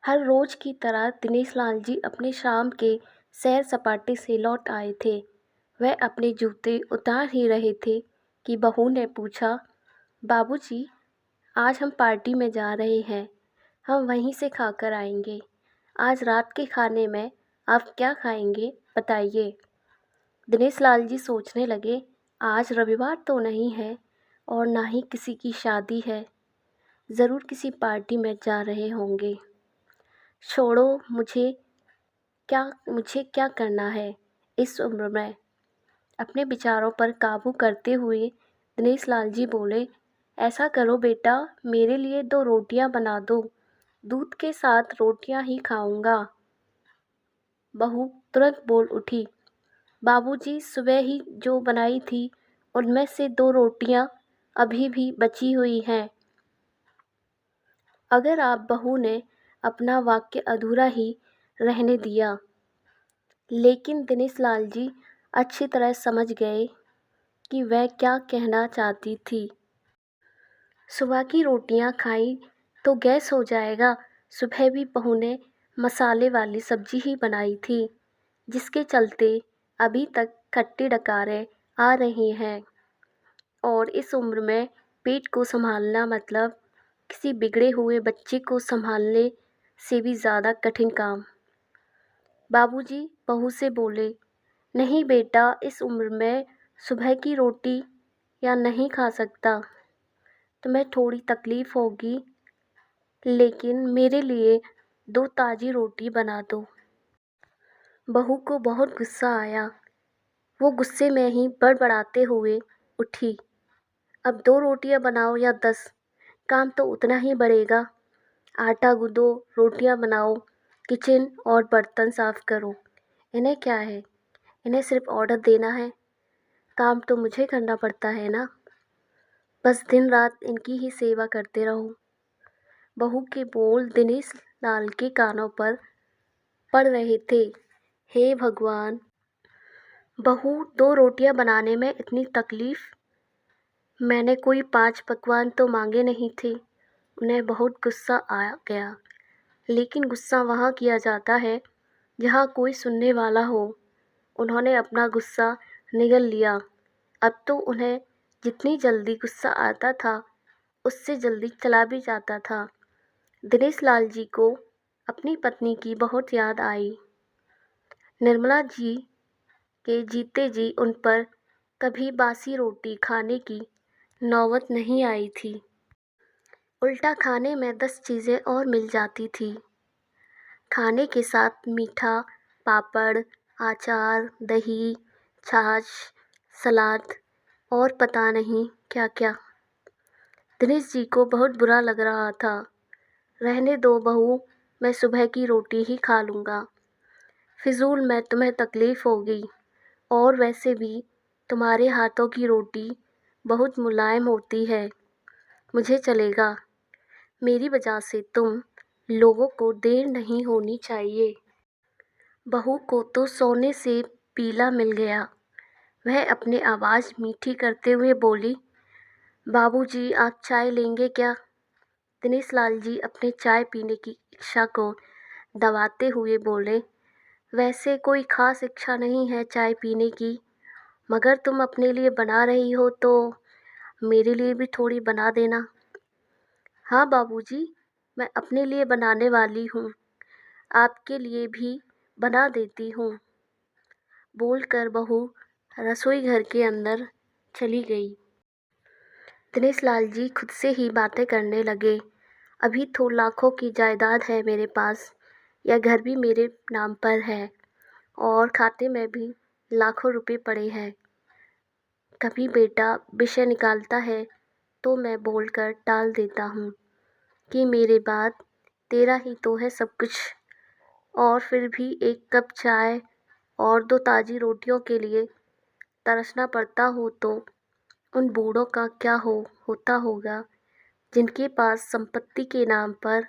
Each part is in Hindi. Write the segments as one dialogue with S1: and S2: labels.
S1: हर रोज की तरह दिनेश लाल जी अपने शाम के सैर सपाटे से लौट आए थे। वह अपने जूते उतार ही रहे थे कि बहू ने पूछा, बाबूजी, आज हम पार्टी में जा रहे हैं। हम वहीं से खाकर आएंगे। आज रात के खाने में आप क्या खाएंगे, बताइए। दिनेश लाल जी सोचने लगे, आज रविवार तो नहीं है और ना ही किसी की शादी है। ज़रूर किसी पार्टी में जा रहे होंगे। छोड़ो, मुझे क्या करना है इस उम्र में। अपने विचारों पर काबू करते हुए दिनेश लाल जी बोले, ऐसा करो बेटा, मेरे लिए 2 रोटियां बना दो। दूध के साथ रोटियां ही खाऊंगा। बहू तुरंत बोल उठी, बाबूजी, सुबह ही जो बनाई थी उनमें से 2 रोटियां अभी भी बची हुई हैं। अगर आप बहू ने अपना वाक्य अधूरा ही रहने दिया। लेकिन दिनेश लाल जी अच्छी तरह समझ गए कि वह क्या कहना चाहती थी। सुबह की रोटियां खाई तो गैस हो जाएगा। सुबह भी बहू ने मसाले वाली सब्जी ही बनाई थी, जिसके चलते अभी तक खट्टी डकारें आ रही हैं। और इस उम्र में पेट को संभालना मतलब किसी बिगड़े हुए बच्चे को संभालने से भी ज़्यादा कठिन काम। बाबूजी बहू से बोले, नहीं बेटा, इस उम्र में सुबह की रोटी या नहीं खा सकता। तुम्हें थोड़ी तकलीफ़ होगी, लेकिन मेरे लिए 2 ताज़ी रोटी बना दो। बहू को बहुत गुस्सा आया। वो गुस्से में ही बड़बड़ाते हुए उठी, अब 2 रोटियां बनाओ या 10, काम तो उतना ही बढ़ेगा। आटा गूंदो, रोटियां बनाओ, किचन और बर्तन साफ करो। इन्हें क्या है, इन्हें सिर्फ ऑर्डर देना है। काम तो मुझे करना पड़ता है ना। बस दिन रात इनकी ही सेवा करते रहो। बहू के बोल दिनेश लाल के कानों पर पड़ रहे थे। हे भगवान, बहू 2 रोटियां बनाने में इतनी तकलीफ। मैंने कोई 5 पकवान तो मांगे नहीं थे। उन्हें बहुत गुस्सा आ गया। लेकिन गुस्सा वहाँ किया जाता है जहाँ कोई सुनने वाला हो। उन्होंने अपना गुस्सा निगल लिया। अब तो उन्हें जितनी जल्दी गुस्सा आता था, उससे जल्दी चला भी जाता था। दिनेश लाल जी को अपनी पत्नी की बहुत याद आई। निर्मला जी के जीते जी उन पर कभी बासी रोटी खाने की नौबत नहीं आई थी। उल्टा खाने में 10 चीज़ें और मिल जाती थी। खाने के साथ मीठा, पापड़, अचार, दही, छाछ, सलाद और पता नहीं क्या-क्या। दिनेश जी को बहुत बुरा लग रहा था। रहने दो बहू, मैं सुबह की रोटी ही खा लूँगा। फिजूल में तुम्हें तकलीफ़ होगी, और वैसे भी तुम्हारे हाथों की रोटी बहुत मुलायम होती है। मुझे चलेगा। मेरी वजह से तुम लोगों को देर नहीं होनी चाहिए। बहू को तो सोने से पीला मिल गया। वह अपनी आवाज़ मीठी करते हुए बोली, बाबूजी, आप चाय लेंगे क्या? दिनेश लाल जी अपने चाय पीने की इच्छा को दबाते हुए बोले, वैसे कोई ख़ास इच्छा नहीं है चाय पीने की, मगर तुम अपने लिए बना रही हो तो मेरे लिए भी थोड़ी बना देना। हाँ बाबूजी, मैं अपने लिए बनाने वाली हूँ, आपके लिए भी बना देती हूँ। बोलकर बहू रसोई घर के अंदर चली गई। दिनेश लाल जी खुद से ही बातें करने लगे, अभी तो लाखों की जायदाद है मेरे पास, यह घर भी मेरे नाम पर है और खाते में भी लाखों रुपए पड़े हैं। कभी बेटा विषय निकालता है तो मैं बोलकर टाल देता हूँ कि मेरे बाद तेरा ही तो है सब कुछ, और फिर भी एक कप चाय और 2 ताज़ी रोटियों के लिए तरसना पड़ता हो तो उन बूढ़ों का क्या होता होगा जिनके पास संपत्ति के नाम पर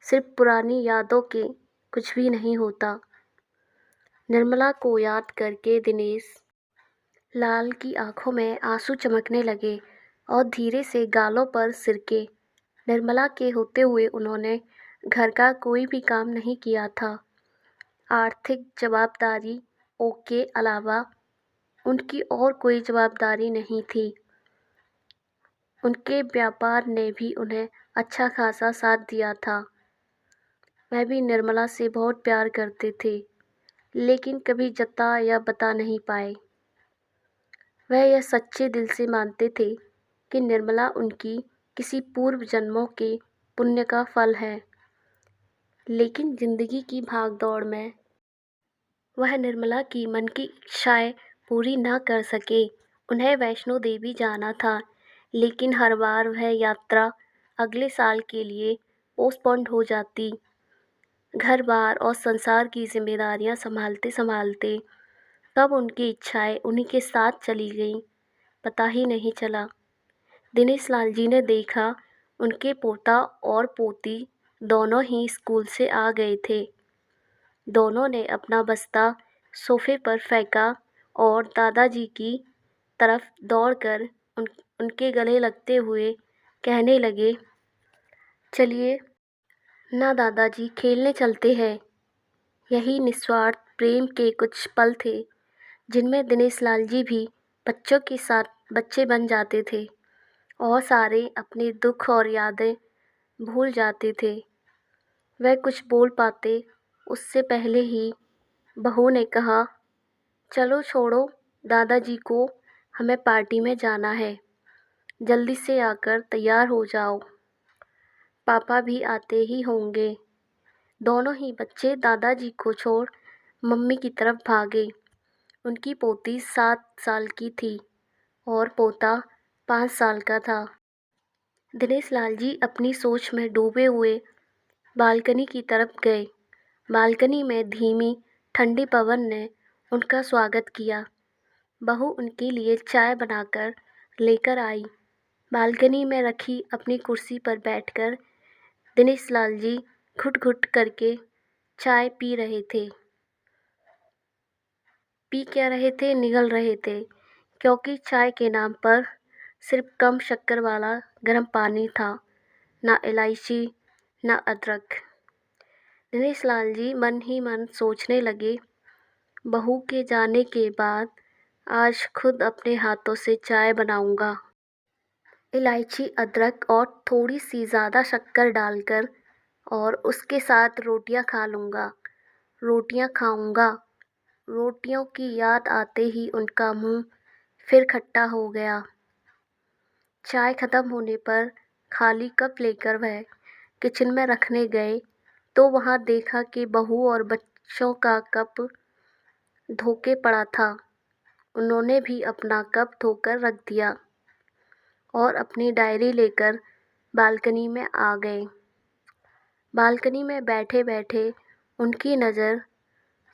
S1: सिर्फ पुरानी यादों के कुछ भी नहीं होता। निर्मला को याद करके दिनेश लाल की आंखों में आंसू चमकने लगे और धीरे से गालों पर सिरके। निर्मला के होते हुए उन्होंने घर का कोई भी काम नहीं किया था। आर्थिक जवाबदारियों के अलावा उनकी और कोई जवाबदारी नहीं थी। उनके व्यापार ने भी उन्हें अच्छा खासा साथ दिया था। वह भी निर्मला से बहुत प्यार करते थे, लेकिन कभी जता या बता नहीं पाए। वह यह सच्चे दिल से मानते थे कि निर्मला उनकी किसी पूर्व जन्मों के पुण्य का फल है। लेकिन जिंदगी की भागदौड़ में वह निर्मला की मन की इच्छाएं पूरी न कर सके। उन्हें वैष्णो देवी जाना था, लेकिन हर बार वह यात्रा अगले साल के लिए पोस्टपोन्ड हो जाती। घर बार और संसार की जिम्मेदारियां संभालते संभालते कब उनकी इच्छाएं उन्हीं के साथ चली गईं, पता ही नहीं चला। दिनेश लाल जी ने देखा, उनके पोता और पोती दोनों ही स्कूल से आ गए थे। दोनों ने अपना बस्ता सोफे पर फेंका और दादाजी की तरफ दौड़कर उनके गले लगते हुए कहने लगे, चलिए ना दादाजी, खेलने चलते हैं। यही निस्वार्थ प्रेम के कुछ पल थे, जिनमें दिनेश लाल जी भी बच्चों के साथ बच्चे बन जाते थे और सारे अपने दुख और यादें भूल जाते थे। वह कुछ बोल पाते उससे पहले ही बहू ने कहा, चलो छोड़ो दादाजी को, हमें पार्टी में जाना है। जल्दी से आकर तैयार हो जाओ, पापा भी आते ही होंगे। दोनों ही बच्चे दादाजी को छोड़ मम्मी की तरफ भागे। उनकी पोती 7 साल की थी और पोता 5 साल का था। दिनेश लाल जी अपनी सोच में डूबे हुए बालकनी की तरफ गए। बालकनी में धीमी ठंडी पवन ने उनका स्वागत किया। बहू उनके लिए चाय बनाकर लेकर आई। बालकनी में रखी अपनी कुर्सी पर बैठकर दिनेश लाल जी घुट-घुट करके चाय पी रहे थे। पी क्या रहे थे, निगल रहे थे, क्योंकि चाय के नाम पर सिर्फ कम शक्कर वाला गर्म पानी था, ना इलायची, ना अदरक। दिनेश लाल जी मन ही मन सोचने लगे, बहू के जाने के बाद आज खुद अपने हाथों से चाय बनाऊंगा। इलायची, अदरक और थोड़ी सी ज़्यादा शक्कर डालकर और उसके साथ रोटियां खा लूँगा। रोटियां खाऊंगा। रोटियों की याद आते ही उनका मुंह फिर खट्टा हो गया। चाय खत्म होने पर खाली कप लेकर वह किचन में रखने गए तो वहां देखा कि बहू और बच्चों का कप धोके पड़ा था। उन्होंने भी अपना कप धोकर रख दिया और अपनी डायरी लेकर बालकनी में आ गए। बालकनी में बैठे बैठे उनकी नज़र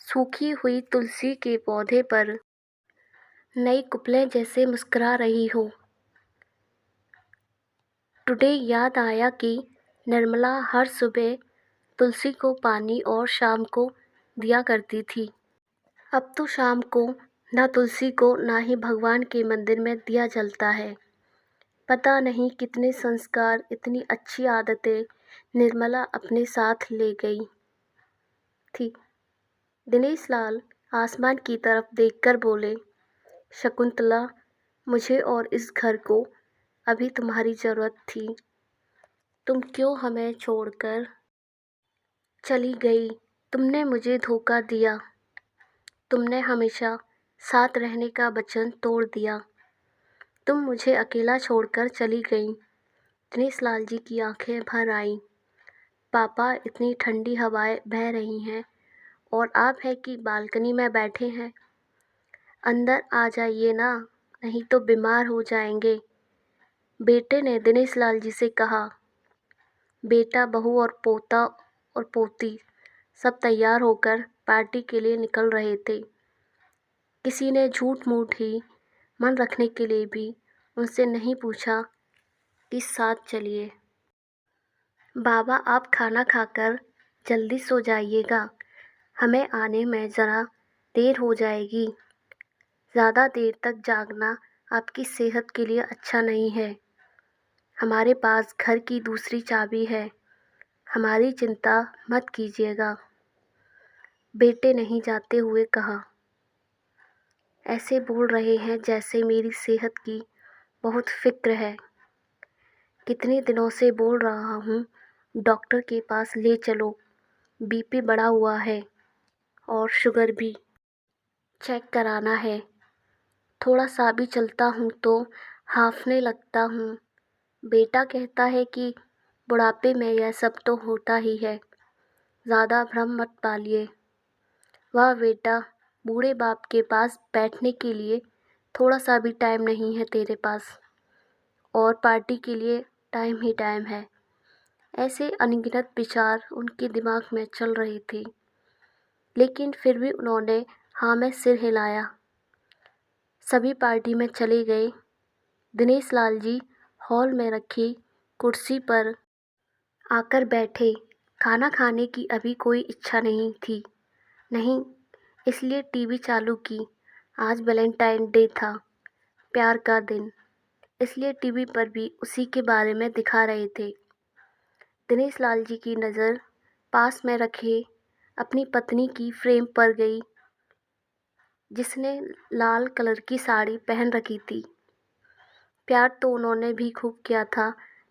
S1: सूखी हुई तुलसी के पौधे पर नई कुपलें जैसे मुस्कुरा रही हो। टुडे याद आया कि निर्मला हर सुबह तुलसी को पानी और शाम को दिया करती थी। अब तो शाम को ना तुलसी को ना ही भगवान के मंदिर में दिया जलता है। पता नहीं कितने संस्कार, इतनी अच्छी आदतें निर्मला अपने साथ ले गई थी। दिनेश लाल आसमान की तरफ देखकर बोले, शकुंतला, मुझे और इस घर को अभी तुम्हारी ज़रूरत थी। तुम क्यों हमें छोड़कर चली गई? तुमने मुझे धोखा दिया। तुमने हमेशा साथ रहने का वचन तोड़ दिया। तुम मुझे अकेला छोड़कर चली गई। दिनेश लाल जी की आंखें भर आईं। पापा, इतनी ठंडी हवाएं बह रही हैं और आप है कि बालकनी में बैठे हैं। अंदर आ जाइए ना, नहीं तो बीमार हो जाएंगे। बेटे ने दिनेश लाल जी से कहा। बेटा, बहू और पोता और पोती सब तैयार होकर पार्टी के लिए निकल रहे थे। किसी ने झूठ मूठ ही मन रखने के लिए भी उनसे नहीं पूछा कि साथ चलिए। बाबा, आप खाना खाकर जल्दी सो जाइएगा, हमें आने में ज़रा देर हो जाएगी। ज़्यादा देर तक जागना आपकी सेहत के लिए अच्छा नहीं है। हमारे पास घर की दूसरी चाबी है, हमारी चिंता मत कीजिएगा, बेटे नहीं जाते हुए कहा। ऐसे बोल रहे हैं जैसे मेरी सेहत की बहुत फिक्र है। कितने दिनों से बोल रहा हूँ डॉक्टर के पास ले चलो, बीपी बढ़ा हुआ है और शुगर भी चेक कराना है। थोड़ा सा भी चलता हूँ तो हांफने लगता हूँ। बेटा कहता है कि बुढ़ापे में यह सब तो होता ही है, ज़्यादा भ्रम मत पालिए। वाह बेटा, बूढ़े बाप के पास बैठने के लिए थोड़ा सा भी टाइम नहीं है तेरे पास, और पार्टी के लिए टाइम ही टाइम है। ऐसे अनगिनत विचार उनके दिमाग में चल रहे थे, लेकिन फिर भी उन्होंने हाँ में सिर हिलाया। सभी पार्टी में चले गए। दिनेश लाल जी हॉल में रखी कुर्सी पर आकर बैठे। खाना खाने की अभी कोई इच्छा नहीं थी, नहीं, इसलिए टीवी चालू की। आज वैलेंटाइन डे था, प्यार का दिन, इसलिए टीवी पर भी उसी के बारे में दिखा रहे थे। दिनेश लाल जी की नज़र पास में रखे अपनी पत्नी की फ्रेम पर गई, जिसने लाल कलर की साड़ी पहन रखी थी। प्यार तो उन्होंने भी खूब किया था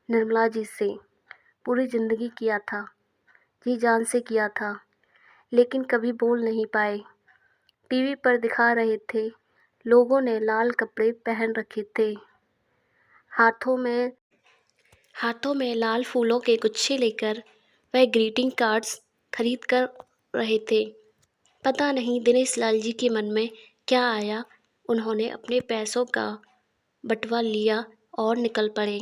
S1: निर्मला जी से, पूरी ज़िंदगी किया था, जी जान से किया था, लेकिन कभी बोल नहीं पाए। टीवी पर दिखा रहे थे, लोगों ने लाल कपड़े पहन रखे थे, हाथों में लाल फूलों के गुच्छे लेकर वह ग्रीटिंग कार्ड्स खरीद कर रहे थे। पता नहीं दिनेश लाल जी के मन में क्या आया, उन्होंने अपने पैसों का बटवा लिया और निकल पड़े।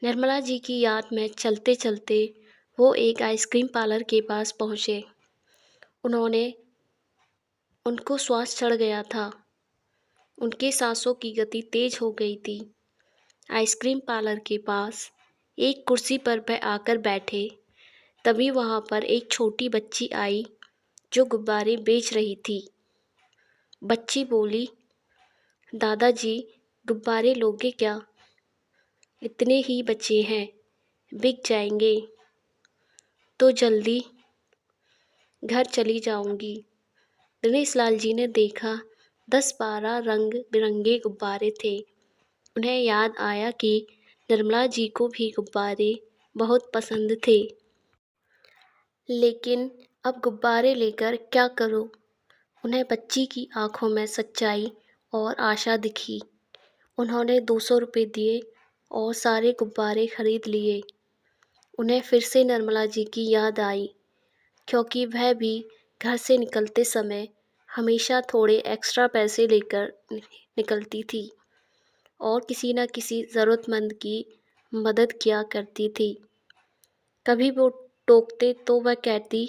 S1: निर्मला जी की याद में चलते चलते वो एक आइसक्रीम पार्लर के पास पहुँचे। उनको श्वास चढ़ गया था, उनके सांसों की गति तेज हो गई थी। आइसक्रीम पार्लर के पास एक कुर्सी पर वह आकर बैठे। तभी वहाँ पर एक छोटी बच्ची आई जो गुब्बारे बेच रही थी। बच्ची बोली, दादाजी गुब्बारे लोगे क्या? इतने ही बचे हैं, बिक जाएंगे तो जल्दी घर चली जाऊंगी। दिनेश लाल जी ने देखा 10-12 रंग बिरंगे गुब्बारे थे। उन्हें याद आया कि निर्मला जी को भी गुब्बारे बहुत पसंद थे, लेकिन अब गुब्बारे लेकर क्या करूं? उन्हें बच्ची की आंखों में सच्चाई और आशा दिखी। उन्होंने 200 रुपये दिए और सारे गुब्बारे खरीद लिए। उन्हें फिर से निर्मला जी की याद आई, क्योंकि वह भी घर से निकलते समय हमेशा थोड़े एक्स्ट्रा पैसे लेकर निकलती थी और किसी न किसी ज़रूरतमंद की मदद किया करती थी। कभी वो टोकते तो वह कहती,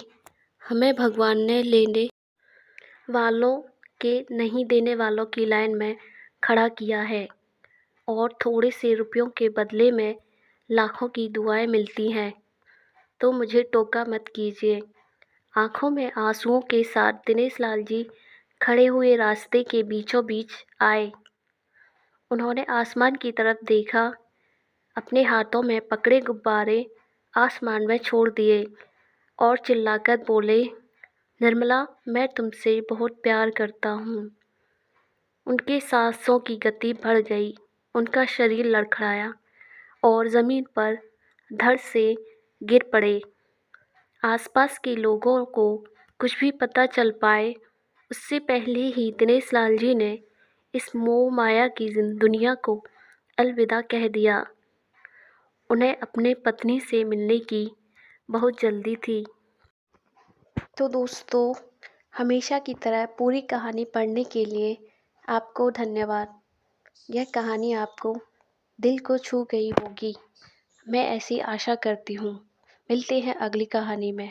S1: हमें भगवान ने लेने वालों के नहीं देने वालों की लाइन में खड़ा किया है, और थोड़े से रुपयों के बदले में लाखों की दुआएं मिलती हैं, तो मुझे टोका मत कीजिए। आंखों में आंसुओं के साथ दिनेश लाल जी खड़े हुए रास्ते के बीचों बीच आए। उन्होंने आसमान की तरफ देखा, अपने हाथों में पकड़े गुब्बारे आसमान में छोड़ दिए और चिल्लाकर बोले, निर्मला, मैं तुमसे बहुत प्यार करता हूँ। उनके सांसों की गति बढ़ गई, उनका शरीर लड़खड़ाया और ज़मीन पर धड़ से गिर पड़े। आसपास के लोगों को कुछ भी पता चल पाए उससे पहले ही दिनेश लाल जी ने इस मोह माया की दुनिया को अलविदा कह दिया। उन्हें अपने पत्नी से मिलने की बहुत जल्दी थी। तो दोस्तों, हमेशा की तरह पूरी कहानी पढ़ने के लिए आपको धन्यवाद। यह कहानी आपको दिल को छू गई होगी, मैं ऐसी आशा करती हूँ। मिलते हैं अगली कहानी में।